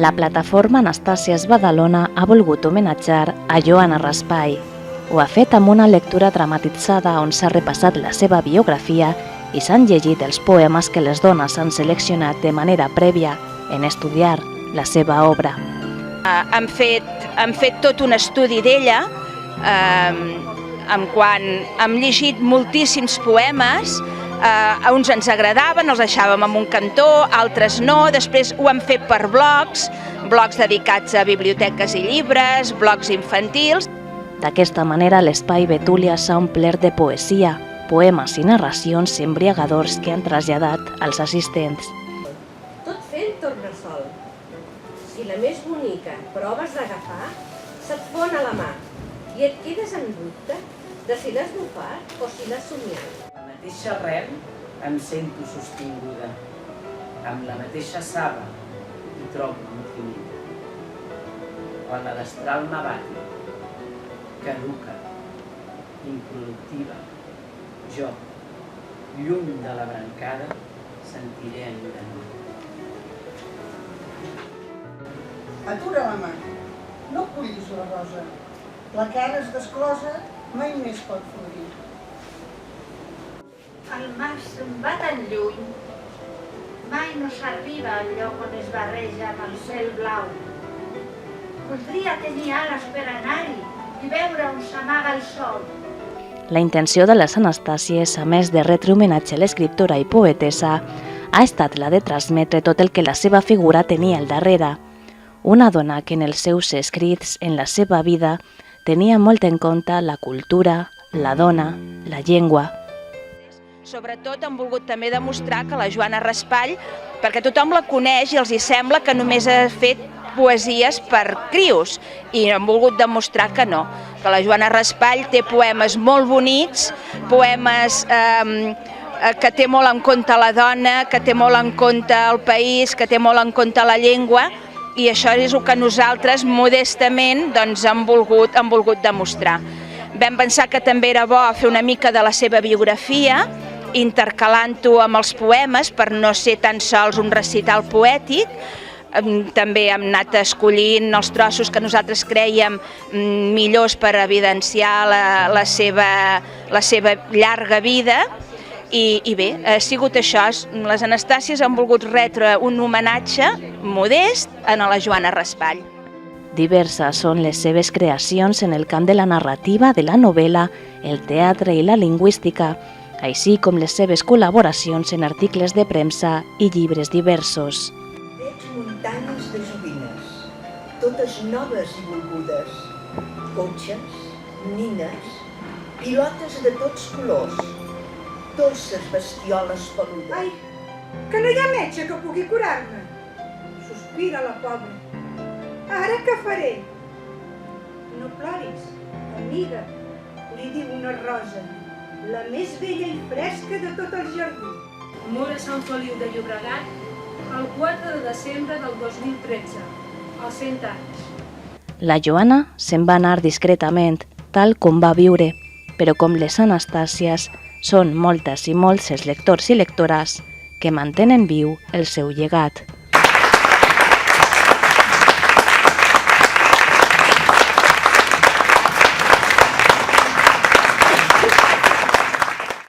La plataforma Anastàsies Badalona ha volgut homenatjar a Joana Raspall. Ho ha fet amb una lectura dramatitzada on s'ha repassat la seva biografia i s'han llegit els poemes que les dones han seleccionat de manera prèvia en estudiar la seva obra. Hem fet tot un estudi d'ella, en quan hem llegit moltíssims poemes. Uns ens agradaven, els deixàvem en un cantó, altres no. Després ho hem fet per blogs dedicats a biblioteques i llibres, blogs infantils. D'aquesta manera, l'espai Betúlia s'ha omplert de poesia, poemes i narracions embriagadors que han traslladat als assistents. Tot fent tornassol. Si la més bonica proves d'agafar, se't fon a la mà i et quedes en dubte de si l'has bufat o si l'has somiat. La mateixa rem em sento sostinguda, amb la mateixa saba hi trobo l'infinit. Quan la destral m'abati, caduca, improductiva, jo, lluny de la brancada, sentiré enyorament. Atura la mà, no cullis la rosa. La cara es desclosa, mai més pot florir. El mar se'n va tan lluny, mai no s'arriba al lloc on es barreja amb el cel blau. Voldria tenir ales per anar-hi i veure on s'amaga el sol. La intenció de les Anastàsies, a més de retre homenatge a l'escriptora i poetessa, ha estat la de transmetre tot el que la seva figura tenia al darrere. Una dona que en els seus escrits, en la seva vida, tenia molt en compte la cultura, la dona, la llengua. Sobretot hem volgut també demostrar que la Joana Raspall, perquè tothom la coneix i els hi sembla que només ha fet poesies per crios, i hem volgut demostrar que no, que la Joana Raspall té poemes molt bonics, poemes que té molt en compte la dona, que té molt en compte el país, que té molt en compte la llengua, i això és el que nosaltres modestament hem volgut demostrar. Vam pensar que també era bo fer una mica de la seva biografia, intercalant-ho amb els poemes per no ser tan sols un recital poètic. També hem anat escollint els trossos que nosaltres crèiem millors per evidenciar la seva llarga vida. I bé, ha sigut això. Les Anastàsies han volgut retre un homenatge modest a la Joana Raspall. Diverses són les seves creacions en el camp de la narrativa, de la novel·la, el teatre i la lingüística, així com les seves col·laboracions en articles de premsa i llibres diversos. Veig muntanyes de joguines, totes noves i volgudes, cotxes, nines, pilotes de tots colors, dolces bestioles peludes. Ai, que no hi ha metge que pugui curar-me. Sospira la pobra. Ara què faré? No ploris, amiga, li diu una rosa, la més bella i fresca de tot el jardí. Mor a Sant Feliu de Llobregat el 4 de desembre del 2013, als 100 anys. La Joana se'n va anar discretament, tal com va viure, però com les Anastàsies, són moltes i molts els lectors i lectores que mantenen viu el seu llegat.